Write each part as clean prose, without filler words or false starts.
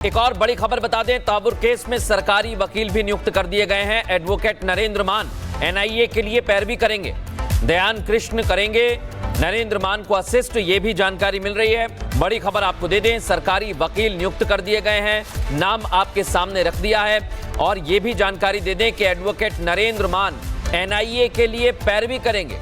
एक और बड़ी खबर बता दें, ताबुर केस में सरकारी वकील भी नियुक्त कर दिए गए हैं। एडवोकेट नरेंद्र मान एनआईए के लिए पैरवी करेंगे। दयान कृष्ण करेंगे नरेंद्र मान को असिस्ट, ये भी जानकारी मिल रही है। बड़ी खबर आपको दे दें, सरकारी वकील नियुक्त कर दिए गए हैं, नाम आपके सामने रख दिया है। और ये भी जानकारी दे दें कि एडवोकेट नरेंद्र मान एनआईए के लिए पैरवी करेंगे।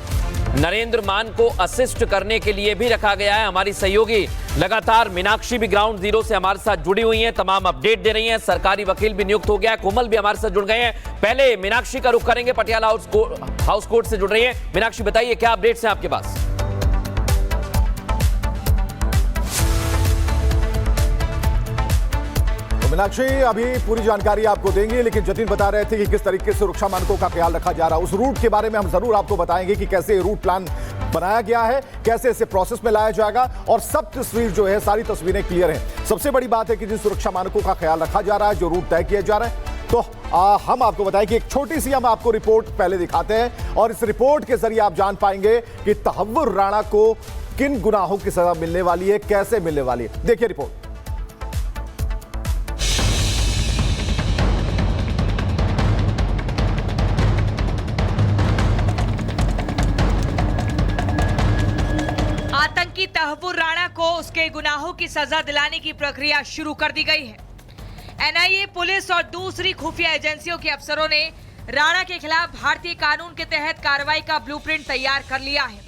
नरेंद्र मान को असिस्ट करने के लिए भी रखा गया है। हमारी सहयोगी लगातार मीनाक्षी भी ग्राउंड जीरो से हमारे साथ जुड़ी हुई हैं, तमाम अपडेट दे रही हैं। सरकारी वकील भी नियुक्त हो गया है, कोमल भी हमारे साथ जुड़ गए हैं। पहले मीनाक्षी का रुख करेंगे, पटियाला हाउस कोर्ट से जुड़ रही हैं। मीनाक्षी बताइए, क्या अपडेट्स हैं आपके पास? मीनाक्षी अभी पूरी जानकारी आपको देंगे, लेकिन जतिन बता रहे थे कि किस तरीके से सुरक्षा मानकों का ख्याल रखा जा रहा है। उस रूट के बारे में हम जरूर आपको बताएंगे कि कैसे रूट प्लान बनाया गया है, कैसे इसे प्रोसेस में लाया जाएगा, और सब तस्वीर जो है, सारी तस्वीरें क्लियर हैं। सबसे बड़ी बात है कि जिन सुरक्षा मानकों का ख्याल रखा जा रहा है, जो रूट तय किया जा रहा है, तो हम आपको बताएं कि एक छोटी सी हम आपको रिपोर्ट पहले दिखाते हैं, और इस रिपोर्ट के जरिए आप जान पाएंगे कि तहव्वुर राणा को किन गुनाहों की सजा मिलने वाली है, कैसे मिलने वाली है। देखिए रिपोर्ट। आतंकी तहव्वुर राणा को उसके गुनाहों की सजा दिलाने की प्रक्रिया शुरू कर दी गई है। एनआईए, पुलिस और दूसरी खुफिया एजेंसियों के अफसरों ने राणा के खिलाफ भारतीय कानून के तहत कार्रवाई का ब्लूप्रिंट तैयार कर लिया है।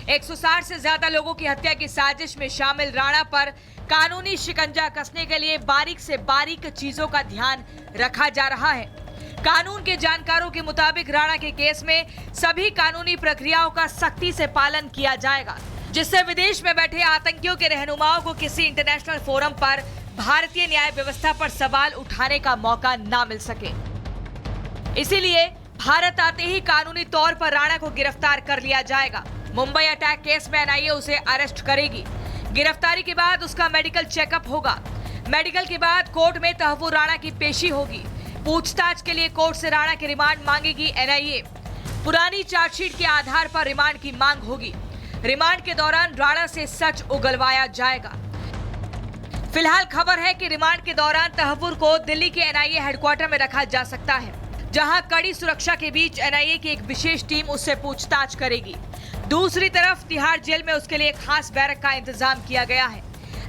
160 से ज्यादा लोगों की हत्या की साजिश में शामिल राणा पर कानूनी शिकंजा कसने के लिए बारीक से बारीक चीजों का ध्यान रखा जा रहा है। कानून के जानकारों के मुताबिक राणा के केस में सभी कानूनी प्रक्रियाओं का सख्ती से पालन किया जाएगा, जिससे विदेश में बैठे आतंकियों के रहनुमाओं को किसी इंटरनेशनल फोरम पर भारतीय न्याय व्यवस्था पर सवाल उठाने का मौका ना मिल सके। इसीलिए भारत आते ही कानूनी तौर पर राणा को गिरफ्तार कर लिया जाएगा। मुंबई अटैक केस में एनआईए उसे अरेस्ट करेगी। गिरफ्तारी के बाद उसका मेडिकल चेकअप होगा। मेडिकल के बाद कोर्ट में तहव्वुर राणा की पेशी होगी। पूछताछ के लिए कोर्ट से राणा की रिमांड मांगेगी एनआईए। पुरानी चार्जशीट के आधार पर रिमांड की मांग होगी। रिमांड के दौरान राणा से सच उगलवाया जाएगा। फिलहाल खबर है कि रिमांड के दौरान तहव्वुर को दिल्ली के एनआईए हेडक्वार्टर में रखा जा सकता है, जहां कड़ी सुरक्षा के बीच एनआईए की एक विशेष टीम उससे पूछताछ करेगी। दूसरी तरफ तिहाड़ जेल में उसके लिए खास बैरक का इंतजाम किया गया है।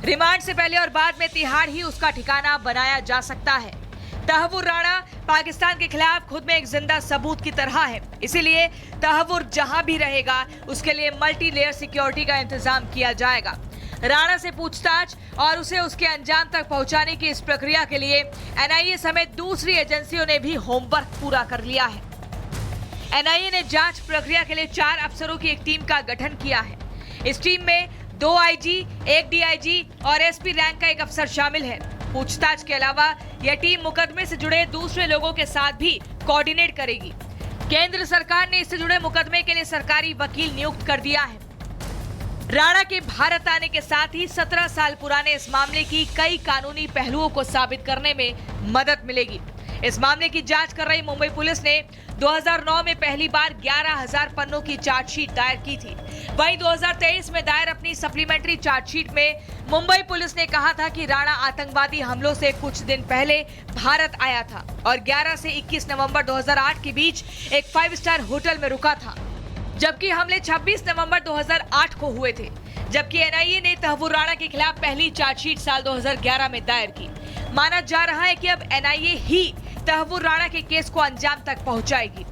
रिमांड से पहले और बाद में तिहाड़ ही उसका ठिकाना बनाया जा सकता है। तहव्वुर राणा पाकिस्तान के खिलाफ खुद में एक जिंदा सबूत की तरह है, इसीलिए तहव्वुर जहां भी रहेगा उसके लिए मल्टी लेयर सिक्योरिटी का इंतजाम किया जाएगा। राणा से पूछताछ और उसे उसके अंजाम तक पहुंचाने की इस प्रक्रिया के लिए एनआईए समेत दूसरी एजेंसियों ने भी होमवर्क पूरा कर लिया है। एनआईए ने जांच प्रक्रिया के लिए 4 अफसरों की एक टीम का गठन किया है। इस टीम में 2 आईजी, 1 डीआईजी और एसपी रैंक का एक अफसर शामिल है। पूछताछ के अलावा यह टीम मुकदमे से जुड़े दूसरे लोगों के साथ भी कोऑर्डिनेट करेगी। केंद्र सरकार ने इससे जुड़े मुकदमे के लिए सरकारी वकील नियुक्त कर दिया है। राणा के भारत आने के साथ ही 17 साल पुराने इस मामले की कई कानूनी पहलुओं को साबित करने में मदद मिलेगी। इस मामले की जांच कर रही मुंबई पुलिस ने 2009 में पहली बार 11,000 पन्नों की चार्जशीट दायर की थी। वहीं 2023 में दायर अपनी सप्लीमेंट्री चार्जशीट में मुंबई पुलिस ने कहा था कि राणा आतंकवादी हमलों से कुछ दिन पहले भारत आया था और 11 से 21 नवंबर 2008 के बीच एक 5 स्टार होटल में रुका था, जबकि हमले 26 नवंबर 2008 को हुए थे। जबकि एनआईए ने तहव्वुर राणा के खिलाफ पहली चार्जशीट साल 2011 में दायर की। माना जा रहा है कि अब एनआईए ही तहव्वुर राणा के केस को अंजाम तक पहुंचाएगी।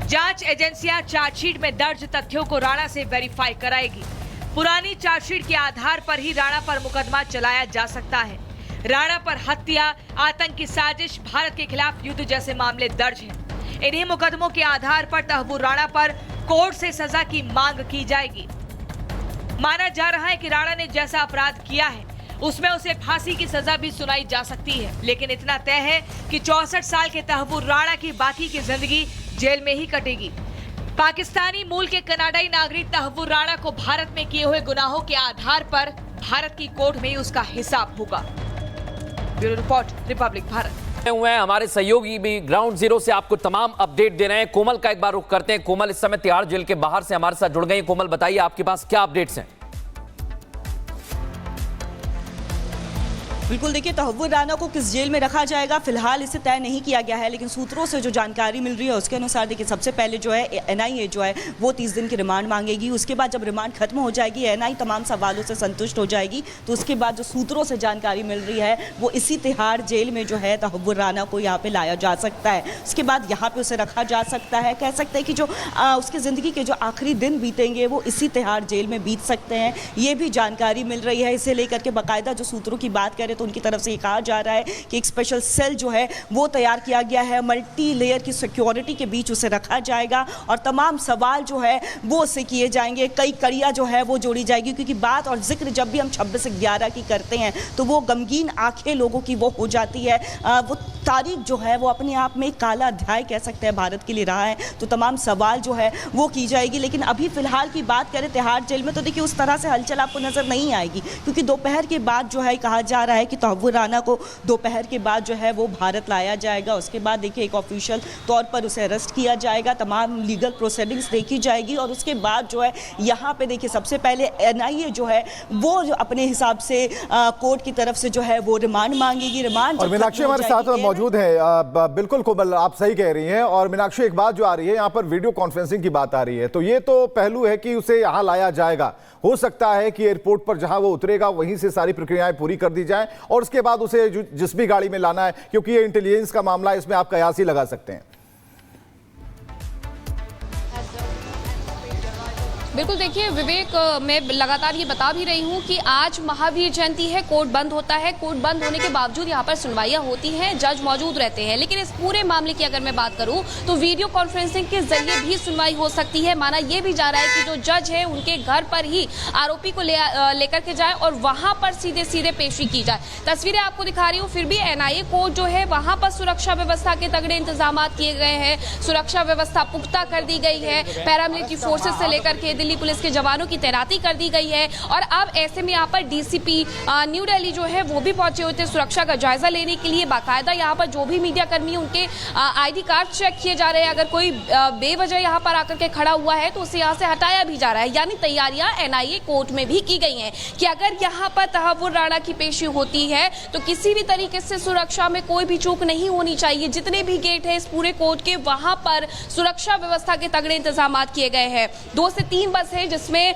जांच एजेंसियां चार्जशीट में दर्ज तथ्यों को राणा से वेरीफाई कराएगी। पुरानी चार्जशीट के आधार पर ही राणा पर मुकदमा चलाया जा सकता है। राणा पर हत्या, आतंकी साजिश, भारत के खिलाफ युद्ध जैसे मामले दर्ज हैं। इन्हीं मुकदमों के आधार पर तहव्वुर राणा पर कोर्ट से सजा की मांग की जाएगी। माना जा रहा है कि राणा ने जैसा अपराध किया है उसमें उसे फांसी की सजा भी सुनाई जा सकती है, लेकिन इतना तय है कि 64 साल के तहव्वुर राणा की बाकी की जिंदगी जेल में ही कटेगी। पाकिस्तानी मूल के कनाडाई नागरिक तहव्वुर राणा को भारत में किए हुए गुनाहों के आधार पर भारत की कोर्ट में उसका हिसाब होगा। Bureau report, Republic Bharat. हुए हैं हमारे सहयोगी भी ग्राउंड जीरो से आपको तमाम अपडेट दे रहे हैं। कोमल का एक बार रुख करते हैं। कोमल इस समय तिहाड़ जेल के बाहर से हमारे साथ जुड़ गई। कोमल बताइए, आपके पास क्या अपडेट्स हैं? बिल्कुल, देखिए तहव्वुर राना को किस जेल में रखा जाएगा फिलहाल इसे तय नहीं किया गया है, लेकिन सूत्रों से जो जानकारी मिल रही है उसके अनुसार देखिए सबसे पहले जो है एनआईए जो है वो 30 दिन की रिमांड मांगेगी। उसके बाद जब रिमांड खत्म हो जाएगी, एनआईए तमाम सवालों से संतुष्ट हो जाएगी, तो उसके बाद जो सूत्रों से जानकारी मिल रही है वो इसी तिहाड़ जेल में जो है तहव्वुर राना को यहाँ पे लाया जा सकता है। उसके बाद यहाँ पे उसे रखा जा सकता है। कह सकते हैं कि जो उसकी ज़िंदगी के जो आखिरी दिन बीतेंगे वो इसी तिहाड़ जेल में बीत सकते हैं, ये भी जानकारी मिल रही है। इसे लेकर के बाकायदा जो सूत्रों की बात करें तो उनकी तरफ से ये कहा जा रहा है कि एक स्पेशल सेल जो है वो तैयार किया गया है, मल्टी लेयर की सिक्योरिटी के बीच उसे रखा जाएगा और तमाम सवाल जो है वो उससे किए जाएंगे, कई कड़ियाँ जो है वो जोड़ी जाएगी, क्योंकि बात और जिक्र जब भी हम 26/11 की करते हैं तो वो गमगीन आंखें लोगों की वो हो जाती है। वो तारीख जो है वो अपने आप में काला अध्याय कह सकते हैं भारत के लिए रहा है, तो तमाम सवाल जो है वो की जाएगी। लेकिन अभी फिलहाल की बात करें तिहाड़ जेल में तो देखिए उस तरह से हलचल आपको नजर नहीं आएगी, क्योंकि दोपहर के बाद जो है कहा जा रहा है कि तहव्वुर राना को दोपहर के बाद जो है वो भारत लाया जाएगा। उसके बाद देखिए एक ऑफिशियल तौर पर उसे अरेस्ट किया जाएगा, तमाम लीगल प्रोसीडिंग्स देखी जाएगी और उसके बाद जो है यहाँ पे देखिए सबसे पहले एनआईए जो है वो जो अपने हिसाब से कोर्ट की तरफ से जो है वो रिमांड मांगेगी। रिमांड और मीनाक्षी हमारे साथ मौजूद है। बिल्कुल कोमल, आप सही कह रही हैं। और मीनाक्षी, एक बात जो आ रही है यहाँ पर वीडियो कॉन्फ्रेंसिंग की बात आ रही है, तो ये तो पहलू है कि उसे यहाँ लाया जाएगा। हो सकता है कि एयरपोर्ट पर जहां वो उतरेगा वहीं से सारी प्रक्रियाएं पूरी कर दी जाएं और उसके बाद उसे जिस भी गाड़ी में लाना है, क्योंकि ये इंटेलिजेंस का मामला है, इसमें आप कयास ही लगा सकते हैं। बिल्कुल, देखिए विवेक, मैं लगातार ये बता भी रही हूँ कि आज महावीर जयंती है, कोर्ट बंद होता है। कोर्ट बंद होने के बावजूद यहाँ पर सुनवाइयाँ होती हैं, जज मौजूद रहते हैं, लेकिन इस पूरे मामले की अगर मैं बात करूँ तो वीडियो कॉन्फ्रेंसिंग के जरिए भी सुनवाई हो सकती है। माना ये भी जा रहा है कि जो जज है उनके घर पर ही आरोपी को लेकर के जाए और वहाँ पर सीधे सीधे पेशी की जाए। तस्वीरें आपको दिखा रही हूँ, फिर भी एनआईए कोर्ट जो है वहाँ पर सुरक्षा व्यवस्था के तगड़े इंतजाम किए गए हैं, सुरक्षा व्यवस्था पुख्ता कर दी गई है, पैरामिलिट्री फोर्सेज से लेकर के दिल्ली पुलिस के जवानों की तैनाती कर दी गई है। और अब ऐसे में यहाँ पर डीसीपी न्यू दिल्ली जो है वो भी पहुंचे हुए थे सुरक्षा का जायजा लेने के लिए। बाकायदा यहाँ पर जो भी मीडिया कर्मी उनके आईडी कार्ड चेक किए जा रहे हैं, अगर कोई बेवजह यहाँ पर आकर के खड़ा हुआ है तो उसे यहाँ से हटाया भी जा रहा है। यानी तैयारियां एनआईए कोर्ट में भी की गई हैं कि अगर यहाँ पर तहव्वुर राना की पेशी होती है तो किसी भी तरीके से सुरक्षा में कोई भी चूक नहीं होनी चाहिए। जितने भी गेट है इस पूरे कोर्ट के, वहां पर सुरक्षा व्यवस्था के तगड़े इंतजाम किए गए हैं। 2 से 3 बस है जिसमें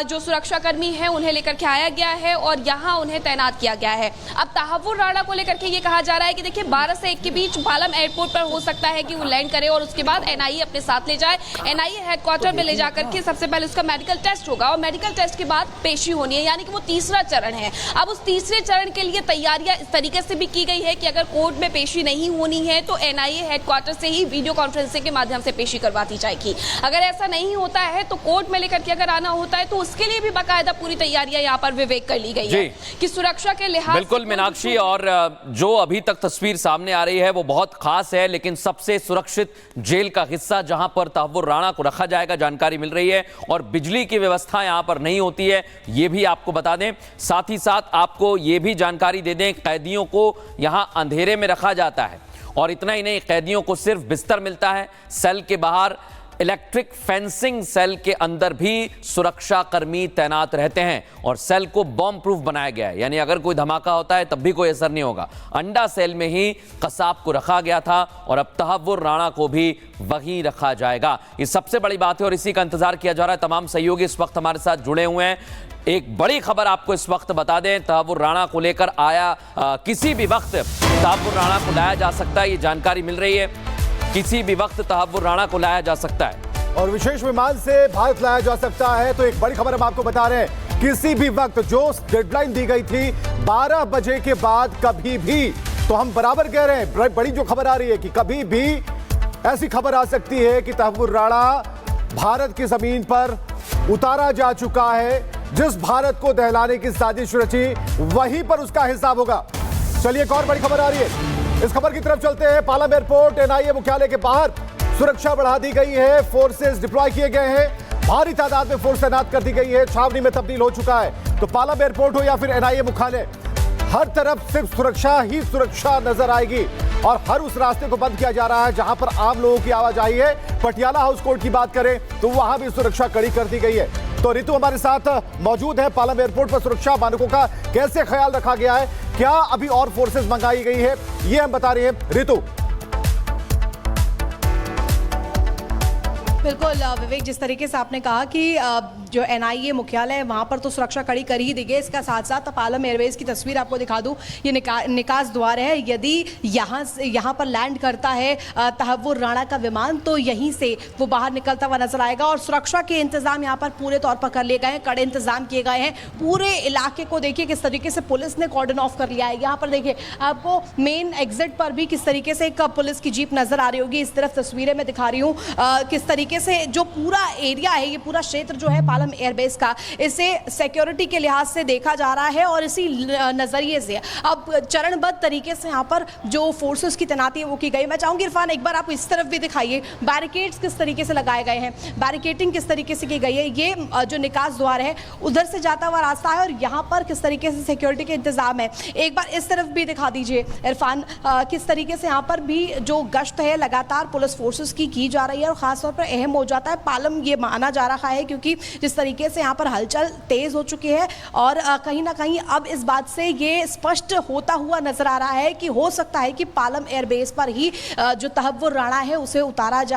जो सुरक्षा कर्मी है उन्हें लेकर के आया गया है और यहाँ उन्हें तैनात किया गया है। अब तहव्वुर राना को लेकर के ये कहा जा रहा है कि देखिए 12 से 1 के बीच पालम एयरपोर्ट पर हो सकता है कि वो लैंड करे और उसके बाद एनआईए अपने साथ ले जाए। एनआईए हेडक्वार्टर में ले जाकर के सबसे पहले उसका मेडिकल टेस्ट होगा और मेडिकल टेस्ट के बाद पेशी होनी है, यानी कि वो तीसरा चरण है। अब उस तीसरे चरण के लिए तैयारियां इस तरीके से भी की गई है कि अगर कोर्ट में पेशी नहीं होनी है तो एनआईए हेडक्वार्टर से ही वीडियो कॉन्फ्रेंसिंग के माध्यम से पेशी करवाती जाएगी। अगर ऐसा नहीं होता है तो कोर्ट में लेकर के अगर आना होता है तो उसके लिए भी बाकायदा पूरी तैयारियां यहाँ पर विवेक कर ली गई है कि सुरक्षा के लिहाज। बिल्कुल मीनाक्षी, और जो अभी तक तस्वीर सामने आ रही है वो बहुत खास है, लेकिन सबसे सुरक्षित जेल का हिस्सा जहां पर तहव्वुर राणा को रखा जाएगा जानकारी मिल रही है, और बिजली की व्यवस्था यहां पर नहीं होती है, ये भी आपको बता दें। साथ ही साथ आपको ये भी जानकारी दे दें, कैदियों को यहां अंधेरे में रखा जाता है और इतना ही नहीं, कैदियों को सिर्फ बिस्तर मिलता है। सेल के बाहर इलेक्ट्रिक फेंसिंग सेल के अंदर भी सुरक्षा कर्मी तैनात रहते हैं और सेल को बॉम्ब प्रूफ बनाया गया है, यानी अगर कोई धमाका होता है तब भी कोई असर नहीं होगा। अंडा सेल में ही कसाब को रखा गया था और अब तहव्वुर राणा को भी वहीं रखा जाएगा। ये सबसे बड़ी बात है और इसी का इंतजार किया जा रहा है। तमाम सहयोगी इस वक्त हमारे साथ जुड़े हुए हैं। एक बड़ी खबर आपको इस वक्त बता दें, तहव्वुर राणा को लेकर किसी भी वक्त तहव्वुर राणा को लाया जा सकता है, ये जानकारी मिल रही है। किसी भी वक्त तहव्वुर राणा को लाया जा सकता है और विशेष विमान से भारत लाया जा सकता है। तो एक बड़ी खबर हम आपको बता रहे हैं, किसी भी वक्त, जो डेडलाइन दी गई थी 12 बजे के बाद कभी भी, तो हम बराबर कह रहे हैं, बड़ी जो खबर आ रही है कि कभी भी ऐसी खबर आ सकती है कि तहव्वुर राणा भारत की जमीन पर उतारा जा चुका है। जिस भारत को दहलाने की साजिश रची वहीं पर उसका हिसाब होगा। चलिए एक और बड़ी खबर आ रही है, इस खबर की तरफ चलते हैं। पालम एयरपोर्ट एनआईए मुख्यालय के बाहर सुरक्षा बढ़ा दी गई है, फोर्सेस डिप्लॉय किए गए हैं, भारी तादाद में फोर्स तैनात कर दी गई है, छावनी में तब्दील हो चुका है। तो पालम एयरपोर्ट हो या फिर एनआईए मुख्यालय, हर तरफ सिर्फ सुरक्षा ही सुरक्षा नजर आएगी और हर उस रास्ते को बंद किया जा रहा है जहां पर आम लोगों की आवाजाही है। पटियाला हाउस कोर्ट की बात करें तो वहां भी सुरक्षा कड़ी कर दी गई है। तो रितु हमारे साथ मौजूद है। पालम एयरपोर्ट पर सुरक्षा मानकों का कैसे ख्याल रखा गया है, क्या अभी और फोर्सेस मंगाई गई है, ये हम बता रही है रितु। बिल्कुल विवेक, जिस तरीके से आपने कहा कि जो एनआईए मुख्यालय है वहाँ पर तो सुरक्षा कड़ी कर ही दी गई। इसका साथ साथ पालम एयरवेज की तस्वीर आपको दिखा दूं, ये निकास द्वार है। यदि यहाँ पर लैंड करता है तहव्वुर राणा का विमान तो यहीं से वो बाहर निकलता हुआ नजर आएगा। और सुरक्षा के इंतजाम यहाँ पर पूरे तौर पर कर लिए गए हैं, कड़े इंतजाम किए गए हैं। पूरे इलाके को देखिए किस तरीके से पुलिस ने कॉर्डन ऑफ कर लिया है। यहाँ पर देखिए आपको मेन एग्जिट पर भी किस तरीके से एक पुलिस की जीप नजर आ रही होगी। इस तरफ तस्वीरें मैं दिखा रही हूँ किस तरीके से जो पूरा एरिया है, ये पूरा क्षेत्र जो है पालम एयरबेस का, इसे सिक्योरिटी के लिहाज से देखा जा रहा है। और इसी नजरिए से अब चरणबद्ध तरीके से यहाँ पर जो फोर्सेस की तैनाती है वो की गई। मैं चाहूंगी इरफान एक बार आप इस तरफ भी दिखाइए, बैरिकेड्स किस तरीके से लगाए गए हैं, बैरिकेटिंग किस तरीके से की गई है। ये जो निकास द्वार है उधर से जाता हुआ रास्ता है और यहाँ पर किस तरीके से सिक्योरिटी के इंतजाम है। एक बार इस तरफ भी दिखा दीजिए इरफान, किस तरीके से यहाँ पर भी जो गश्त है लगातार पुलिस फोर्सेस की जा रही है। और खासतौर पर अहम हो जाता है पालम, ये माना जा रहा है क्योंकि जिस तरीके से यहाँ पर हलचल तेज हो चुकी है और कहीं ना कहीं अब इस बात से ये स्पष्ट होता हुआ नजर आ रहा है कि हो सकता है कि पालम एयरबेस पर ही जो तहव्वुर राणा है उसे उतारा जाए।